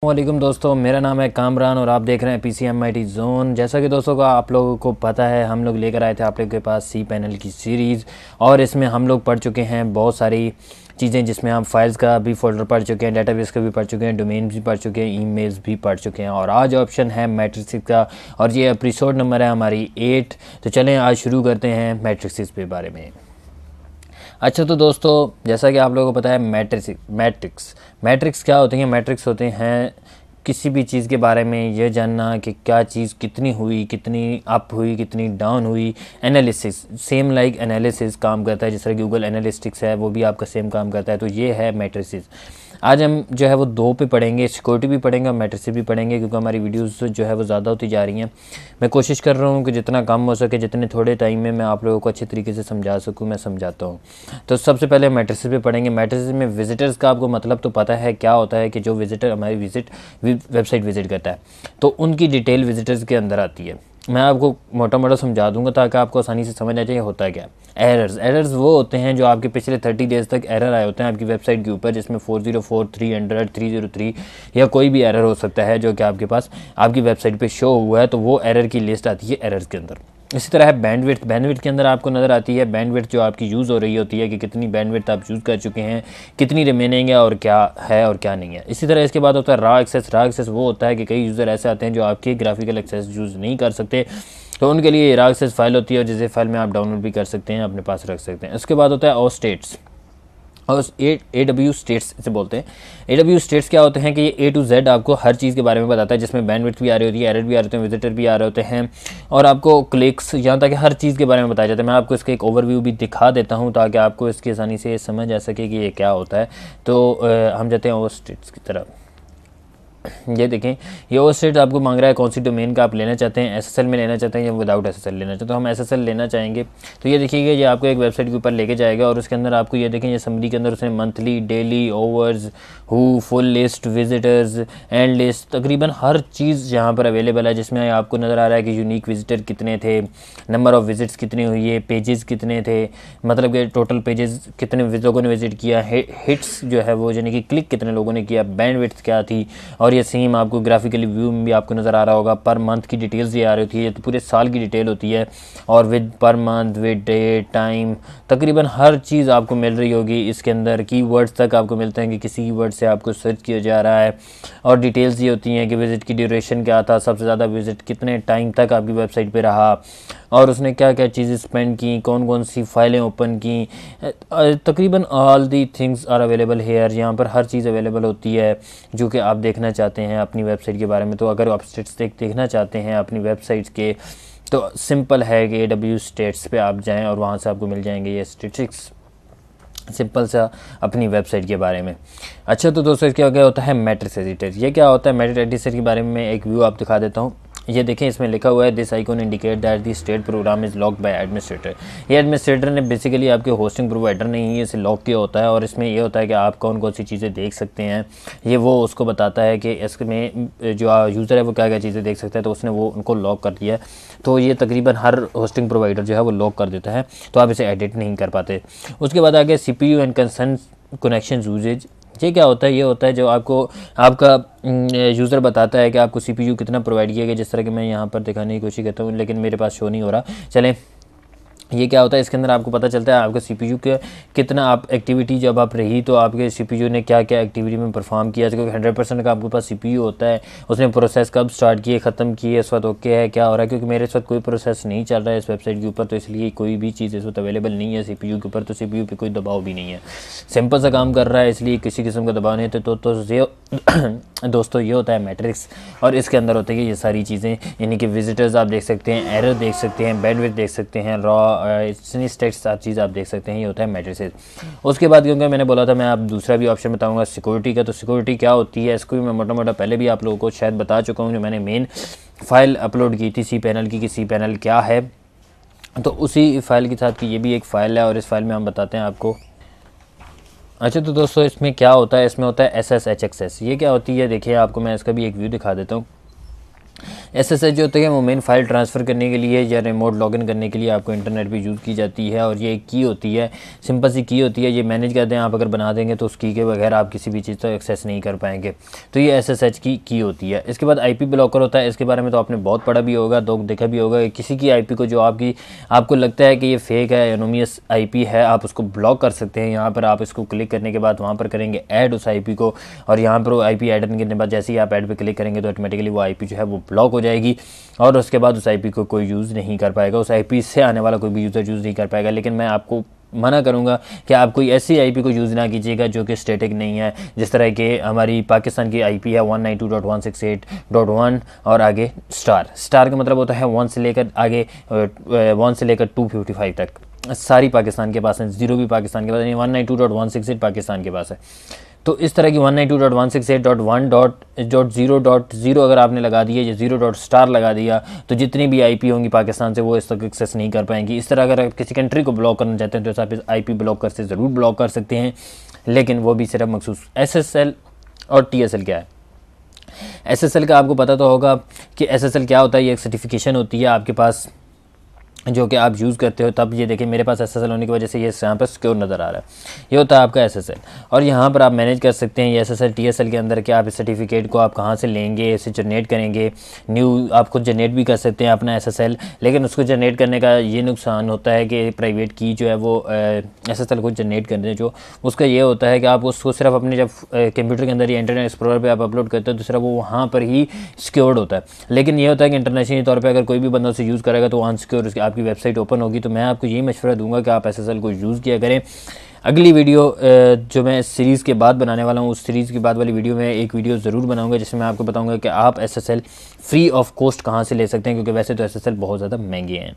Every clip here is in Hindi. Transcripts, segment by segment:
वालेकुम दोस्तों, मेरा नाम है कामरान और आप देख रहे हैं PCMIT जोन। जैसा कि दोस्तों का आप लोगों को पता है, हम लोग लेकर आए थे आप लोगों के पास सी पैनल की सीरीज़ और इसमें हम लोग पढ़ चुके हैं बहुत सारी चीज़ें, जिसमें हम फाइल्स का भी फोल्डर पढ़ चुके हैं, डेटाबेस का भी पढ़ चुके हैं, डोमेन भी पढ़ चुके हैं, ईमेल्स भी पढ़ चुके हैं और आज ऑप्शन है मैट्रिक्स का और ये एपिसोड नंबर है हमारी 8। तो चलें आज शुरू करते हैं मैट्रिक्स के बारे में। अच्छा तो दोस्तों, जैसा कि आप लोगों को पता है मैट्रिक्स क्या होते हैं। मैट्रिक्स होते हैं किसी भी चीज़ के बारे में ये जानना कि क्या चीज़ कितनी हुई, कितनी अप हुई, कितनी डाउन हुई। एनालिसिस सेम लाइक एनालिसिस काम करता है, जिस तरह गूगल एनालिटिक्स है वो भी आपका सेम काम करता है। तो ये है मैट्रिसेस। आज हम जो है वो दो पे पढ़ेंगे, सिक्योरिटी भी पढ़ेंगे और मैट्रिसेस भी पढ़ेंगे, क्योंकि हमारी वीडियोस जो है वो ज़्यादा होती जा रही हैं। मैं कोशिश कर रहा हूँ कि जितना कम हो सके, जितने थोड़े टाइम में मैं आप लोगों को अच्छे तरीके से समझा सकूँ, मैं समझाता हूँ। तो सबसे पहले मैट्रिसेस पे पढ़ेंगे। मैट्रिसेस में विजिटर्स का आपको मतलब तो पता है क्या होता है, कि जो विजिटर हमारी वेबसाइट विजिट करता है तो उनकी डिटेल विजिटर्स के अंदर आती है। मैं आपको मोटा मोटा समझा दूंगा ताकि आपको आसानी से समझ आ जाए होता है क्या। एरर्स वो होते हैं जो आपके पिछले 30 डेज़ तक एरर आए होते हैं आपकी वेबसाइट के ऊपर, जिसमें 404, 300, 303 या कोई भी एरर हो सकता है जो कि आपके पास आपकी वेबसाइट पे शो हुआ है। तो वो एरर की लिस्ट आती है एरर्स के अंदर। इसी तरह है बैंडविड्थ के अंदर आपको नज़र आती है बैंडविड्थ जो आपकी यूज़ हो रही होती है, कि कितनी बैंडविड्थ आप यूज़ कर चुके हैं, कितनी रिमेनिंग है और क्या है और क्या नहीं है। इसी तरह इसके बाद होता है रॉ एक्सेस वो होता है कि कई यूज़र ऐसे आते हैं जो आपकी ग्राफिकल एक्सेस यूज़ नहीं कर सकते, तो उनके लिए रॉ एक्सेस फाइल होती है, और जिसे फाइल में आप डाउनलोड भी कर सकते हैं, अपने पास रख सकते हैं। उसके बाद होता है ओ स्टेट्स और AW स्टेट्स से बोलते हैं। AW स्टेट्स क्या होते हैं कि ये A to Z आपको हर चीज़ के बारे में बताता है, जिसमें बैंडविड्थ भी आ रही होती है, एरर भी आ रहे होते हैं, विजिटर भी आ रहे होते हैं और आपको क्लिक्स, यहाँ तक हर चीज़ के बारे में बताया जाता है। मैं आपको इसका एक ओवरव्यू भी दिखा देता हूँ ताकि आपको इसकी आसानी से समझ आ सके कि ये क्या होता है। तो हम जाते हैं ओ स्टेट्स की तरफ। ये देखें, ये ओ स्टेट आपको मांग रहा है कौन सी डोमेन का आप लेना चाहते हैं, SSL में लेना चाहते हैं या विदाउट SSL लेना चाहते हैं। तो हम SSL लेना चाहेंगे। तो ये देखिएगा, ये आपको एक वेबसाइट के ऊपर लेके जाएगा और उसके अंदर आपको ये देखें, ये समरी के अंदर उसने monthly, daily, overs, who, full list, visitors, and list, तकरीबन हर चीज़ यहाँ पर अवेलेबल है, जिसमें आपको नज़र आ रहा है कि यूनिक विजिटर कितने थे, नंबर ऑफ़ विजिट्स कितनी हुई है, पेजेस कितने थे, मतलब कि टोटल पेजेस कितने लोगों ने विजिट किया, हिट्स जो है वो यानी कि क्लिक कितने लोगों ने किया, बैंडविड्थ क्या थी। और ये सेम आपको ग्राफिकली व्यू में भी आपको नज़र आ रहा होगा। पर मंथ की डिटेल्स ये आ रही होती है, ये तो पूरे साल की डिटेल होती है, और with per month, with day, time, तकरीबन हर चीज़ आपको मिल रही होगी। इसके अंदर कीवर्ड्स तक आपको मिलते हैं कि किसी कीवर्ड से आपको सर्च किया जा रहा है, और डिटेल्स ये होती हैं कि विज़िट की ड्यूरेशन क्या था, सबसे ज़्यादा विज़िट कितने टाइम तक आपकी वेबसाइट पे रहा, और उसने क्या क्या चीज़ें स्पेंड की, कौन कौन सी फाइलें ओपन की। तकरीबन all the things are available here. यहाँ पर हर चीज़ अवेलेबल होती है जो कि आप देखना चाहते हैं अपनी वेबसाइट के बारे में। तो अगर आप स्टैटिस्टिक्स देखना चाहते हैं अपनी वेबसाइट्स के, तो सिंपल है कि AW स्टेट्स पे आप जाएं और वहाँ से आपको मिल जाएंगे ये स्टैटिस्टिक्स, सिंपल सा अपनी वेबसाइट के बारे में। अच्छा तो दोस्तों, क्या क्या होता है मैट्रिक्स एडिटर। ये क्या होता है मैट्रिक्स एडिटर के बारे में एक व्यू आप दिखा देता हूँ। ये देखें, इसमें लिखा हुआ है this icon indicate that the state program is locked by administrator. ये एडमिनिस्ट्रेटर ने बेसिकली आपके होस्टिंग प्रोवाइडर ने ही इसे लॉक किया होता है, और इसमें ये होता है कि आप कौन कौन सी चीज़ें देख सकते हैं, ये वो उसको बताता है कि इसमें जो यूज़र है वो क्या क्या चीज़ें देख सकता है। तो उसने वो उनको लॉक कर दिया है। तो ये तकरीबन हर होस्टिंग प्रोवाइडर जो है वो लॉक कर देता है, तो आप इसे एडिट नहीं कर पाते। उसके बाद आगे CPU and concern connection usages. ये क्या होता है, ये होता है जो आपको आपका यूज़र बताता है कि आपको CPU कितना प्रोवाइड किया गया, जिस तरह कि मैं यहाँ पर दिखाने की कोशिश करता हूँ लेकिन मेरे पास शो नहीं हो रहा। चलें, ये क्या होता है, इसके अंदर आपको पता चलता है आपका CPU के कितना आप एक्टिविटी जब आप रही, तो आपके CPU ने क्या क्या एक्टिविटी में परफॉर्म किया। क्योंकि 100% का आपके पास CPU होता है, उसने प्रोसेस कब स्टार्ट किए, ख़त्म किए, इस वक्त ओके है, क्या हो रहा है। क्योंकि मेरे इस वक्त कोई प्रोसेस नहीं चल रहा है इस वेबसाइट के ऊपर, तो इसलिए कोई भी चीज़ इस वक्त अवेलेबल नहीं है CPU के ऊपर, तो CPU पे कोई दबाव भी नहीं है, सिंपल सा काम कर रहा है, इसलिए किसी किस्म का दबाव नहीं है। तो ये दोस्तों ये होता है मैट्रिक्स, और इसके अंदर होते हैं ये सारी चीज़ें, यानी कि विजिटर्स आप देख सकते हैं, एरर देख सकते हैं, बैंडविड्थ देख सकते हैं, रॉ स्टेट्स हर चीज़ आप देख सकते हैं। ये होता है मैट्रिसेस। उसके बाद क्योंकि मैंने बोला था मैं आप दूसरा भी ऑप्शन बताऊंगा सिक्योरिटी का, तो सिक्योरिटी क्या होती है इसको भी मैं मोटा मोटा पहले भी आप लोगों को शायद बता चुका हूँ, जो मैंने मेन फाइल अपलोड की थी सी पैनल की, कि सी पैनल क्या है। तो उसी फाइल के साथ की ये भी एक फ़ाइल है, और इस फाइल में हम बताते हैं आपको। अच्छा तो दोस्तों, इसमें क्या होता है, इसमें होता है SSHXS। ये क्या होती है, देखिए आपको मैं इसका भी एक व्यू दिखा देता हूँ। SSH जो होती है वो मेन फाइल ट्रांसफ़र करने के लिए या रिमोट लॉगिन करने के लिए आपको इंटरनेट पे यूज़ की जाती है, और ये एक की होती है, सिंपल सी की होती है। ये मैनेज करते हैं, आप अगर बना देंगे तो उस की के बगैर आप किसी भी चीज़ तक एक्सेस नहीं कर पाएंगे। तो ये SSH की होती है। इसके बाद IP ब्लॉकर होता है। इसके बारे में तो आपने बहुत पढ़ा भी होगा, तो देखा भी होगा। किसी की IP को जो आपको लगता है कि ये फेक है, एनोनिमस IP है, आप उसको ब्लॉक कर सकते हैं। यहाँ पर आप इसको क्लिक करने के बाद वहाँ पर करेंगे ऐड उस IP को, और यहाँ पर वो IP ऐड करने के बाद जैसे ही आप ऐड पे क्लिक करेंगे तो ऑटोमेटिकली वो IP जो है वो ब्लॉक हो जाएगी, और उसके बाद उस IP को कोई यूज़ नहीं कर पाएगा, उस IP से आने वाला कोई भी यूज़र यूज़ नहीं कर पाएगा। लेकिन मैं आपको मना करूंगा कि आप कोई ऐसी IP को यूज़ ना कीजिएगा जो कि स्टैटिक नहीं है। जिस तरह के हमारी पाकिस्तान की IP है 192.168.1 और आगे स्टार का मतलब होता है 1 से लेकर आगे 1 से लेकर 255 तक सारी पाकिस्तान के पास है। 0 भी पाकिस्तान के पास है, 192.168 पाकिस्तान के पास है। तो इस तरह की 192.168.1.0.0 अगर आपने लगा दिया या 0. लगा दिया तो जितनी भी IP होंगी पाकिस्तान से वो इस तक एक्सेस नहीं कर पाएंगी। इस तरह अगर आप किसी कंट्री को ब्लॉक करना चाहते हैं तो आप इस IP ब्लॉकर से ज़रूर ब्लॉक कर सकते हैं, लेकिन वो भी सिर्फ मखसूस। SSL और TSL क्या है? SSL का आपको पता तो होगा कि SSL क्या होता है। ये एक सर्टिफिकेशन होती है आपके पास जो कि आप यूज़ करते हो। तब ये देखिए मेरे पास SSL होने की वजह से ये यहाँ पर सिक्योर नज़र आ रहा है। ये होता है आपका SSL, और यहाँ पर आप मैनेज कर सकते हैं ये SSL TSL के अंदर कि आप इस सर्टिफिकेट को आप कहाँ से लेंगे, इसे जनरेट करेंगे। न्यू आप खुद जनरेट भी कर सकते हैं अपना SSL, लेकिन उसको जनरेट करने का ये नुकसान होता है कि प्राइवेट की जो है वो SSL को जनरेट करने जो उसका ये होता है कि आप उसको सिर्फ अपने जब कंप्यूटर के अंदर या इंटरनेट एक्सप्लोरर पर आप अपलोड करते हैं तो सिर्फ वो वहाँ पर ही सिक्योर्ड होता है। लेकिन ये होता है कि इंटरनेशनल तौर पर अगर कोई भी बंदा उसे यूज़ करेगा तो अनसिक्योर आपकी वेबसाइट ओपन होगी। तो मैं आपको यही मशवरा दूंगा कि आप SSL को यूज़ किया करें। अगली वीडियो जो मैं सीरीज़ के बाद बनाने वाला हूँ, उस सीरीज़ के बाद वाली वीडियो में एक वीडियो ज़रूर बनाऊंगा जिसमें मैं आपको बताऊंगा कि आप SSL फ्री ऑफ कॉस्ट कहाँ से ले सकते हैं, क्योंकि वैसे तो SSL बहुत ज़्यादा महंगे हैं।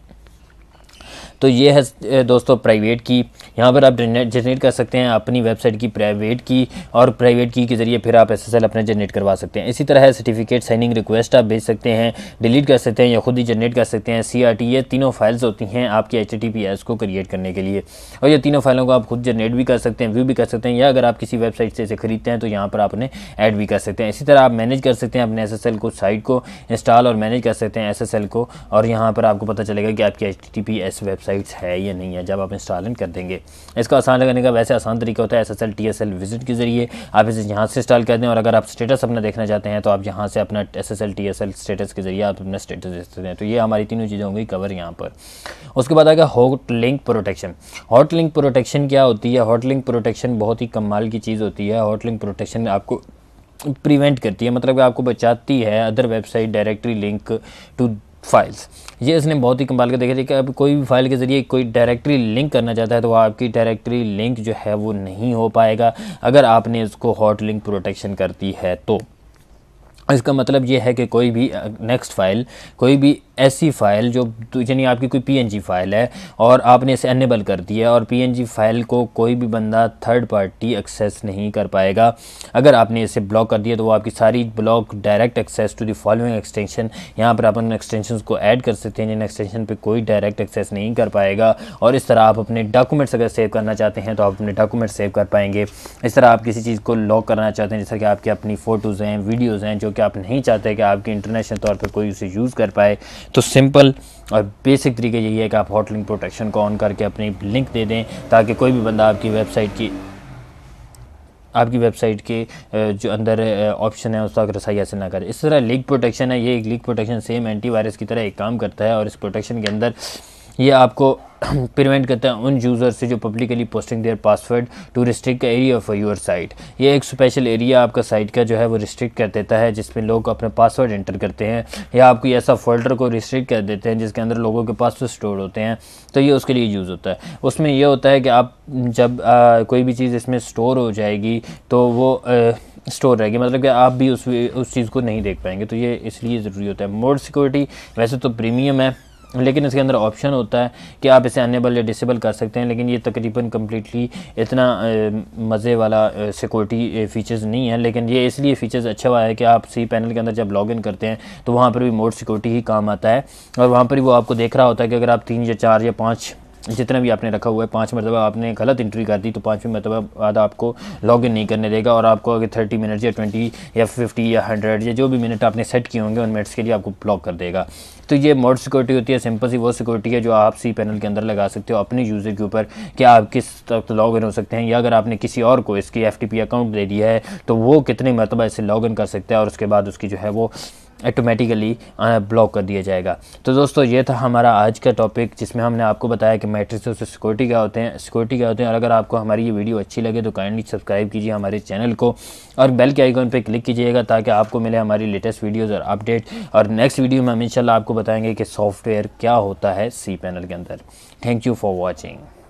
तो ये है दोस्तों प्राइवेट की। यहाँ पर आप जनरेट कर सकते हैं अपनी वेबसाइट की प्राइवेट की, और प्राइवेट की के ज़रिए फिर आप SSL अपने जनरेट करवा सकते हैं। इसी तरह है सर्टिफिकेट साइनिंग रिक्वेस्ट आप भेज सकते हैं, डिलीट कर सकते हैं या खुद ही जनरेट कर सकते हैं। CRT ये तीनों फाइल्स होती हैं आपकी HTTPS को क्रिएट करने के लिए, और ये तीनों फाइलों को आप खुद जनरेट भी कर सकते हैं, व्यू भी कर सकते हैं, या अगर आप किसी वेबसाइट से इसे खरीदते हैं तो यहाँ पर आप उन्हें ऐड भी कर सकते हैं। इसी तरह आप मैनेज कर सकते हैं अपने SSL को, साइट को इंस्टॉल और मैनेज कर सकते हैं SSL को, और यहाँ पर आपको पता चलेगा कि आपकी HTTPS वेबसाइट्स है या नहीं है जब आप इंस्टॉल कर देंगे। इसका आसान करने का वैसे आसान तरीका होता है SSL TSL विजिट के ज़रिए आप इसे यहाँ से इंस्टॉल कर दें, और अगर आप स्टेटस अपना देखना चाहते हैं तो आप यहाँ से अपना SSL TSL स्टेटस के ज़रिए आप अपना स्टेटस देख सकते हैं। तो ये हमारी तीनों चीज़ें होंगी कवर यहाँ पर। उसके बाद आएगा hot link protection. Hot link protection क्या होती है? हॉट लिंक प्रोटेक्शन बहुत ही कमाल की चीज़ होती है। हॉट लिंक प्रोटेक्शन आपको प्रिवेंट करती है, मतलब कि आपको बचाती है other website directory link to files. ये इसने बहुत ही कमाल का देखा थी कि अब कोई भी फाइल के ज़रिए कोई डायरेक्टरी लिंक करना चाहता है तो आपकी डायरेक्टरी लिंक जो है वो नहीं हो पाएगा अगर आपने इसको हॉट लिंक प्रोटेक्शन करती है। तो इसका मतलब ये है कि कोई भी नेक्स्ट फाइल, कोई भी ऐसी फ़ाइल जो यानी आपकी कोई PNG फ़ाइल है और आपने इसे अनेबल कर दिया, और PNG फ़ाइल को कोई भी बंदा थर्ड पार्टी एक्सेस नहीं कर पाएगा। अगर आपने इसे ब्लॉक कर दिया तो वो आपकी सारी block direct access to the following extension, यहाँ पर आप उन एक्सटेंशन को ऐड कर सकते हैं जिन एक्सटेंशन पे कोई डायरेक्ट एक्सेस नहीं कर पाएगा। और इस तरह आप अपने डॉक्यूमेंट्स अगर सेव करना चाहते हैं तो आप अपने डॉक्यूमेंट सेव कर पाएंगे। इस तरह आप किसी चीज़ को लॉक करना चाहते हैं, जैसा कि आपकी अपनी फ़ोटोज़ हैं, वीडियोज़ हैं, जो कि आप नहीं चाहते कि आपकी इंटरनेशनल तौर पर कोई उसे यूज़ कर पाए, तो सिंपल और बेसिक तरीका यही है कि आप हॉट लिंक प्रोटेक्शन को ऑन करके अपनी लिंक दे दें ताकि कोई भी बंदा आपकी वेबसाइट के जो अंदर ऑप्शन है उस तक रसाई हासिल ना करे। इस तरह लीक प्रोटेक्शन है, ये एक लीक प्रोटेक्शन सेम एंटीवायरस की तरह एक काम करता है, और इस प्रोटेक्शन के अंदर ये आपको प्रिवेंट करता है उन यूज़र से जो publicly posting their password to restrict area of your site. ये एक स्पेशल एरिया आपका साइट का जो है वो रिस्ट्रिक्ट कर देता है जिसमें लोग अपने पासवर्ड एंटर करते हैं, या आपको ऐसा फोल्डर को रिस्ट्रिक्ट कर देते हैं जिसके अंदर लोगों के पासवर्ड स्टोर होते हैं। तो ये उसके लिए यूज़ होता है। उसमें यह होता है कि आप जब कोई भी चीज़ इसमें स्टोर हो जाएगी तो वो स्टोर रहेगी, मतलब कि आप भी उस चीज़ को नहीं देख पाएंगे। तो ये इसलिए ज़रूरी होता है। मोड सिक्योरिटी वैसे तो प्रीमियम है, लेकिन इसके अंदर ऑप्शन होता है कि आप इसे अनेबल या डिसेबल कर सकते हैं, लेकिन ये तकरीबन कम्प्लीटली इतना मज़े वाला सिक्योरिटी फ़ीचर्स नहीं है। लेकिन ये इसलिए फ़ीचर्स अच्छा हुआ है कि आप cPanel के अंदर जब लॉगिन करते हैं तो वहाँ पर भी मोड सिक्योरिटी ही काम आता है, और वहाँ पर भी वो आपको देख रहा होता है कि अगर आप 3 या 4 या 5 जितना भी आपने रखा हुआ है 5 मरतबा आपने गलत एंट्री कर दी तो 5वीं मरतबा बाद आपको लॉगिन नहीं करने देगा, और आपको अगर 30 मिनट्स या 20 या 50 या 100 या जो भी मिनट आपने सेट किए होंगे उन मिनट्स के लिए आपको ब्लॉक कर देगा। तो ये मोड सिक्योरिटी होती है, सिंपल सी वो सिक्योरिटी है जो आप सी पैनल के अंदर लगा सकते हो अपने यूज़र के ऊपर कि आप किस तक लॉग इन हो सकते हैं, या अगर आपने किसी और को इसकी FTP अकाउंट दे दिया है तो वो कितने मरतबा इससे लॉग इन कर सकता है, और उसके बाद उसकी जो है वो ऑटोमेटिकली ब्लॉक कर दिया जाएगा। तो दोस्तों ये था हमारा आज का टॉपिक, जिसमें हमने आपको बताया कि मैट्रिक्स से सिक्योरिटी क्या होते हैं। और अगर आपको हमारी ये वीडियो अच्छी लगे तो काइंडली सब्सक्राइब कीजिए हमारे चैनल को और बेल के आइकॉन पे क्लिक कीजिएगा ताकि आपको मिले हमारी लेटेस्ट वीडियोज़ और अपडेट। और नेक्स्ट वीडियो में हम इंशाल्लाह आपको बताएंगे कि सॉफ्टवेयर क्या होता है सी पैनल के अंदर। Thank you for watching.